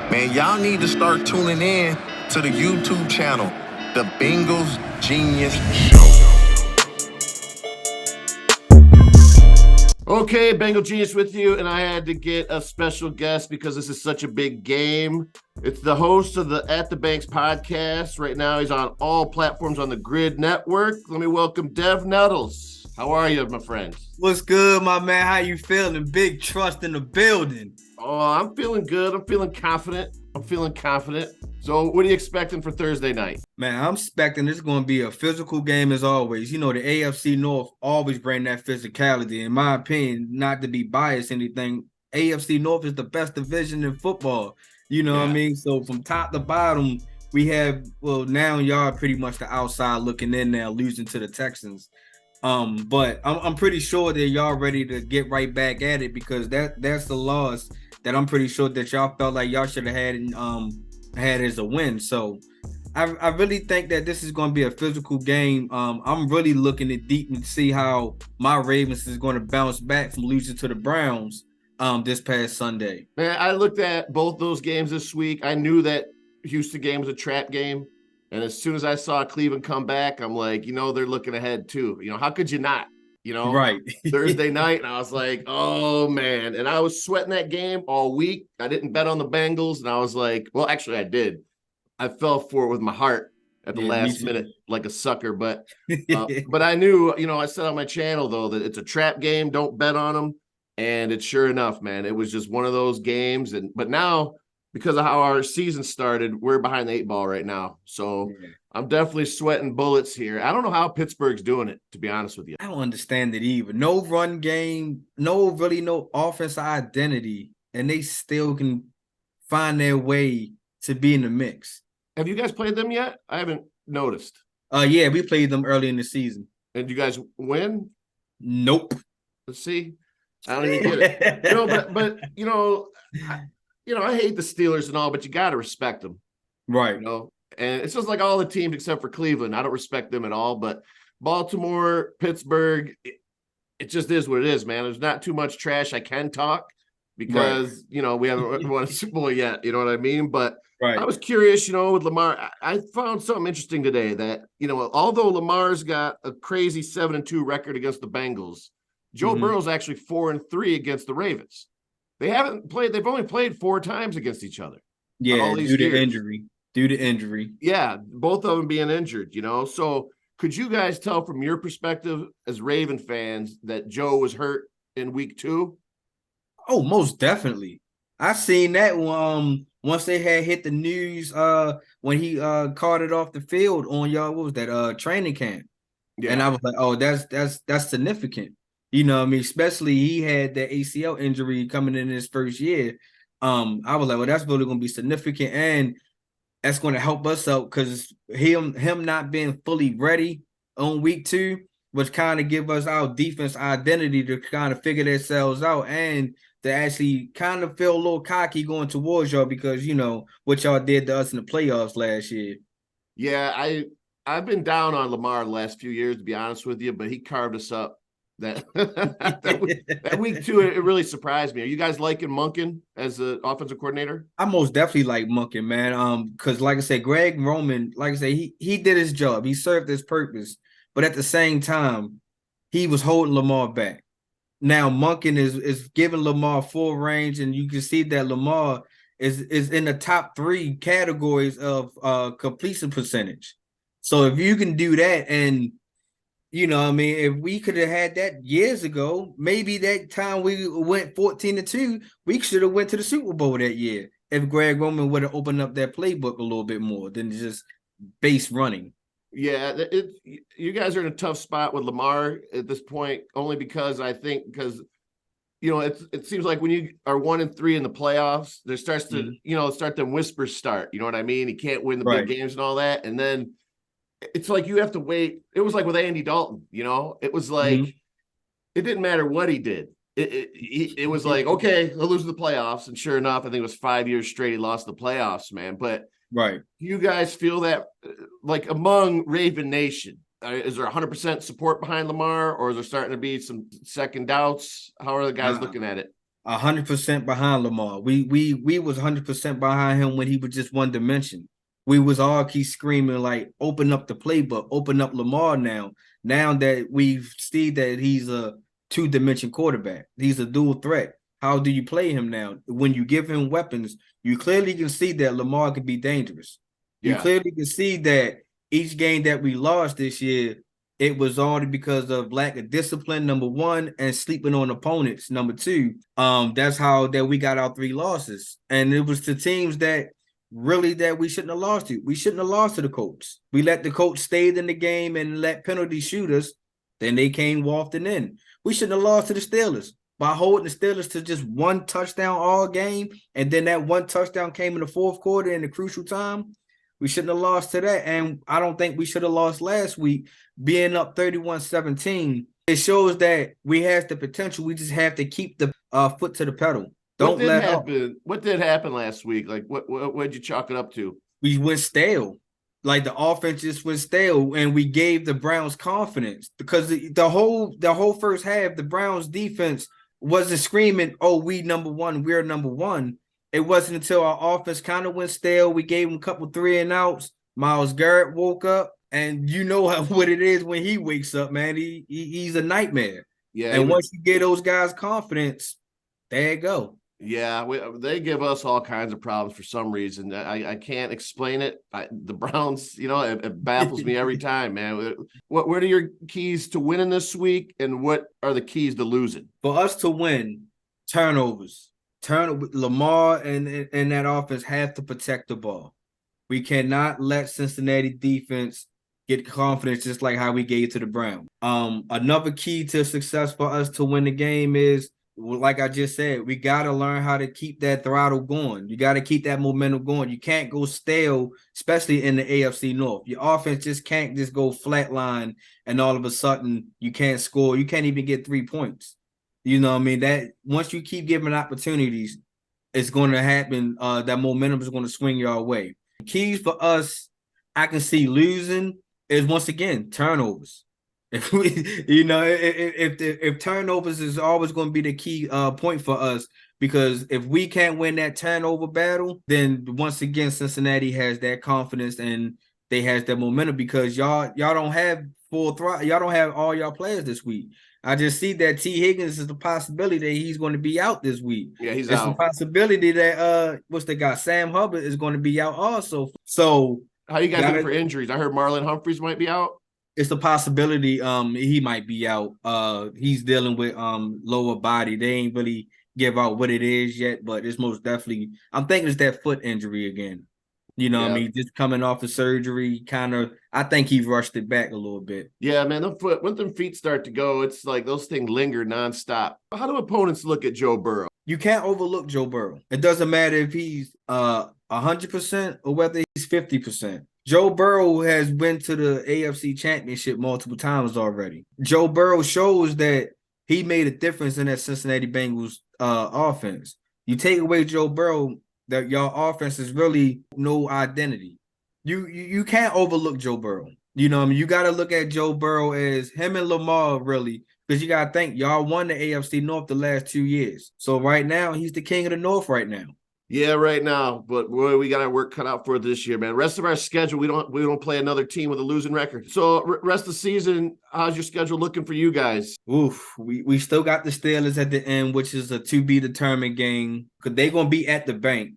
Man, y'all need to start tuning in to the YouTube channel, the Bengals Genius Show. Okay, Bengal Genius with you, and I had to get a special guest because this is such a big game. It's the host of the At the Banks podcast. Right now, he's on all platforms on the Grid Network. Let me welcome Dev Nettles. How are you, my friend? What's good, my man? How you feeling? Big trust in the building. Oh, I'm feeling good. I'm feeling confident. So what are you expecting for Thursday night? Man, I'm expecting this is going to be a physical game as always. You know, the AFC North always bring that physicality. In my opinion, not to be biased anything, AFC North is the best division in football. You know what I mean? So from top to bottom, we have, well, now y'all are pretty much the outside looking in now, losing to the Texans. But I'm pretty sure that y'all ready to get right back at it because that's the loss that I'm pretty sure that y'all felt like y'all should have had as a win. So I really think that this is going to be a physical game. I'm really looking at deep and see how my Ravens is going to bounce back from losing to the Browns this past Sunday. Man, I looked at both those games this week. I knew that Houston game was a trap game. And as soon as I saw Cleveland come back, I'm like, they're looking ahead too. How could you not? Right. Thursday night, and I was like, oh man. And I was sweating that game all week. I didn't bet on the Bengals, and I was like, well, actually I did. I fell for it with my heart at the last minute like a sucker. But but I knew, I said on my channel though that it's a trap game. Don't bet on them. And it's sure enough, man. It was just one of those games. But now, because of how our season started, we're behind the 8 ball right now. So I'm definitely sweating bullets here. I don't know how Pittsburgh's doing it, to be honest with you. I don't understand it either. No run game, no offensive identity, and they still can find their way to be in the mix. Have you guys played them yet? I haven't noticed. Yeah, we played them early in the season. And you guys win? Nope. Let's see. I don't even get it. But I hate the Steelers and all, but you got to respect them. Right. And it's just like all the teams except for Cleveland. I don't respect them at all, but Baltimore, Pittsburgh, it just is what it is, man. There's not too much trash I can talk because, we haven't won a Super Bowl yet. You know what I mean? But I was curious, with Lamar. I found something interesting today that, although Lamar's got a crazy 7-2 record against the Bengals, Joe Burrow's actually 4-3 against the Ravens. They've only played 4 times against each other. Yeah, due to injury. Yeah, both of them being injured, So could you guys tell from your perspective as Raven fans that Joe was hurt in week 2? Oh, most definitely. I seen that once they had hit the news when he carted off the field on what was that training camp. Yeah. And I was like, oh, that's significant. You know what I mean? Especially he had that ACL injury coming in his first year. I was like, well, that's really going to be significant. And that's going to help us out because him not being fully ready on week 2 was kind of give us our defense identity to kind of figure themselves out and to actually kind of feel a little cocky going towards y'all because, what y'all did to us in the playoffs last year. Yeah, I've been down on Lamar the last few years, to be honest with you, but he carved us up. That week 2, it really surprised me. Are you guys liking Monken as the offensive coordinator? I most definitely like Monken, man. Because like I said, Greg Roman, like I said, he did his job. He served his purpose, but at the same time, he was holding Lamar back. Now Monken is giving Lamar full range, and you can see that Lamar is in the top 3 categories of completion percentage. So if you can do that and if we could have had that years ago, maybe that time we went 14-2, we should have went to the Super Bowl that year if Greg Roman would have opened up that playbook a little bit more than just base running. Yeah, you guys are in a tough spot with Lamar at this point, only because I think it seems like when you are 1-3 in the playoffs, there starts to start them whispers start. You know what I mean? He can't win the big games and all that, and then it's like you have to wait. It was like with Andy Dalton, it was like it didn't matter what he did. It was like, okay, he'll lose the playoffs. And sure enough, I think it was 5 years straight he lost the playoffs, man. But do you guys feel that like among Raven Nation, is there 100% support behind Lamar or is there starting to be some second doubts? How are the guys looking at it? 100% behind Lamar. We was 100% behind him when he was just one dimension. We was all keep screaming like, open up the playbook, open up Lamar now. Now that we've seen that he's a two-dimension quarterback, he's a dual threat. How do you play him now? When you give him weapons, you clearly can see that Lamar can be dangerous. You clearly can see that each game that we lost this year, it was all because of lack of discipline, number one, and sleeping on opponents, number two. That's how that we got our 3 losses. And it was to teams that really that we shouldn't have lost to. We shouldn't have lost to the Colts. We let the Colts stay in the game and let penalty shoot us. Then they came wafting in. We shouldn't have lost to the Steelers by holding the Steelers to just 1 touchdown all game. And then that 1 touchdown came in the fourth quarter in the crucial time. We shouldn't have lost to that. And I don't think we should have lost last week, being up 31-17. It shows that we have the potential. We just have to keep the foot to the pedal. Don't let happen. What did happen last week? Like what did you chalk it up to? We went stale. Like the offense just went stale, and we gave the Browns confidence because the whole first half, the Browns defense wasn't screaming, "Oh, we number one, we're number one." It wasn't until our offense kind of went stale. We gave him a couple 3 and outs. Myles Garrett woke up, and you know what it is when he wakes up, man. He's a nightmare. Yeah. And once you get those guys confidence, there you go. Yeah, they give us all kinds of problems for some reason. I can't explain it. The Browns, it baffles me every time, man. What are your keys to winning this week, and what are the keys to losing? For us to win, turnovers. Lamar and that offense have to protect the ball. We cannot let Cincinnati defense get confidence just like how we gave to the Browns. Another key to success for us to win the game is, like I just said, we got to learn how to keep that throttle going. You got to keep that momentum going. You can't go stale, especially in the AFC North. Your offense just can't just go flatline and all of a sudden you can't score. You can't even get 3 points. You know what I mean? That once you keep giving opportunities, it's going to happen. That momentum is going to swing your way. Keys for us, I can see losing is once again turnovers. If we, if turnovers is always going to be the key point for us, because if we can't win that turnover battle, then once again Cincinnati has that confidence and they has that momentum because y'all don't have full throttle. Y'all don't have all y'all players this week. I just see that T. Higgins is the possibility that he's going to be out this week. Yeah, he's out. It's a possibility that what's the guy? Sam Hubbard is going to be out also. So how you guys doing for injuries? I heard Marlon Humphreys might be out. It's a possibility he might be out. He's dealing with lower body. They ain't really give out what it is yet, but it's most definitely, I'm thinking it's that foot injury again. You know what I mean? Just coming off of surgery, kind of, I think he rushed it back a little bit. Yeah, man, when them feet start to go, it's like those things linger nonstop. How do opponents look at Joe Burrow? You can't overlook Joe Burrow. It doesn't matter if he's 100% or whether he's 50%. Joe Burrow has been to the AFC Championship multiple times already. Joe Burrow shows that he made a difference in that Cincinnati Bengals offense. You take away Joe Burrow, that your offense is really no identity. You can't overlook Joe Burrow. You know what I mean? You got to look at Joe Burrow as him and Lamar, really, because you got to think y'all won the AFC North the last 2 years. So right now, he's the king of the North right now. Yeah, right now, but boy, we got our work cut out for this year, man. Rest of our schedule, we don't play another team with a losing record. So rest of the season, how's your schedule looking for you guys? Oof, we still got the Steelers at the end, which is a to be determined game because they're gonna be at the bank,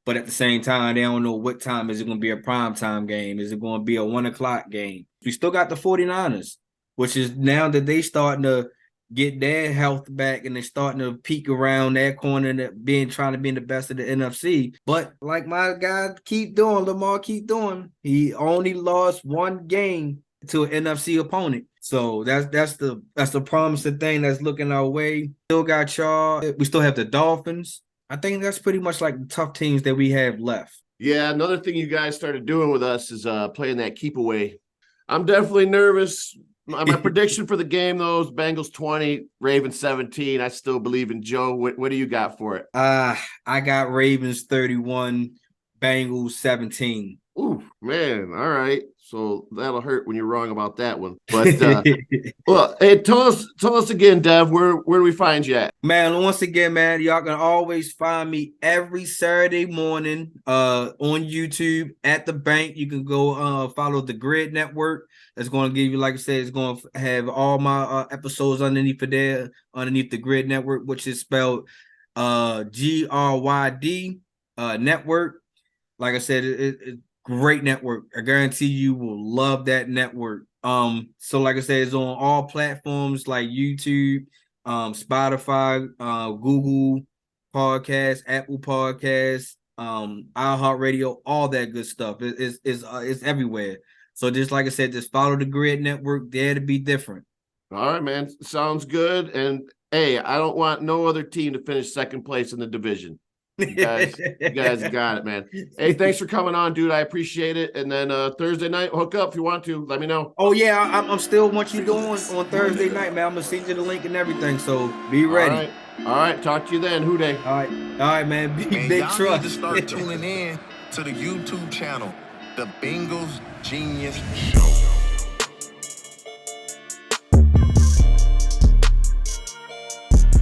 but at the same time, they don't know what time is it gonna be a prime time game. Is it gonna be a 1 o'clock game? We still got the 49ers, which is now that they starting to get their health back and they're starting to peak around that corner and trying to be in the best of the NFC. But like my guy Lamar keep doing. He only lost 1 game to an NFC opponent. So that's the promising thing that's looking our way. Still got y'all. We still have the Dolphins. I think that's pretty much like the tough teams that we have left. Yeah, another thing you guys started doing with us is playing that keep away. I'm definitely nervous. My prediction for the game, though, is Bengals 20, Ravens 17. I still believe in Joe. What do you got for it? I got Ravens 31, Bengals 17. Ooh, man. All right. So that'll hurt when you're wrong about that one. But well, hey, tell us again, Dev, where do we find you at? Man, once again, man, y'all can always find me every Saturday morning on YouTube at the bank. You can go follow the Grid Network. That's going to give you, like I said, it's going to have all my episodes underneath there, underneath the Grid Network, which is spelled GRYD network. Like I said, it's great network. I guarantee you will love that network. So like I said, it's on all platforms like YouTube, Spotify, Google Podcasts, Apple Podcasts, iHeartRadio, all that good stuff. It's everywhere. So just like I said, just follow the Grid Network. Dare to be different. All right, man. Sounds good. And hey, I don't want no other team to finish second place in the division. You guys got it, man. Hey, thanks for coming on, dude. I appreciate it. And then Thursday night, hook up if you want to. Let me know. Oh yeah, I'm still want you doing on Thursday night, man. I'm gonna send you the link and everything. So be ready. All right. Talk to you then. Who Dey? All right, man. Big y'all trust. need to start tuning in to the YouTube channel, the Bengals Genius Show.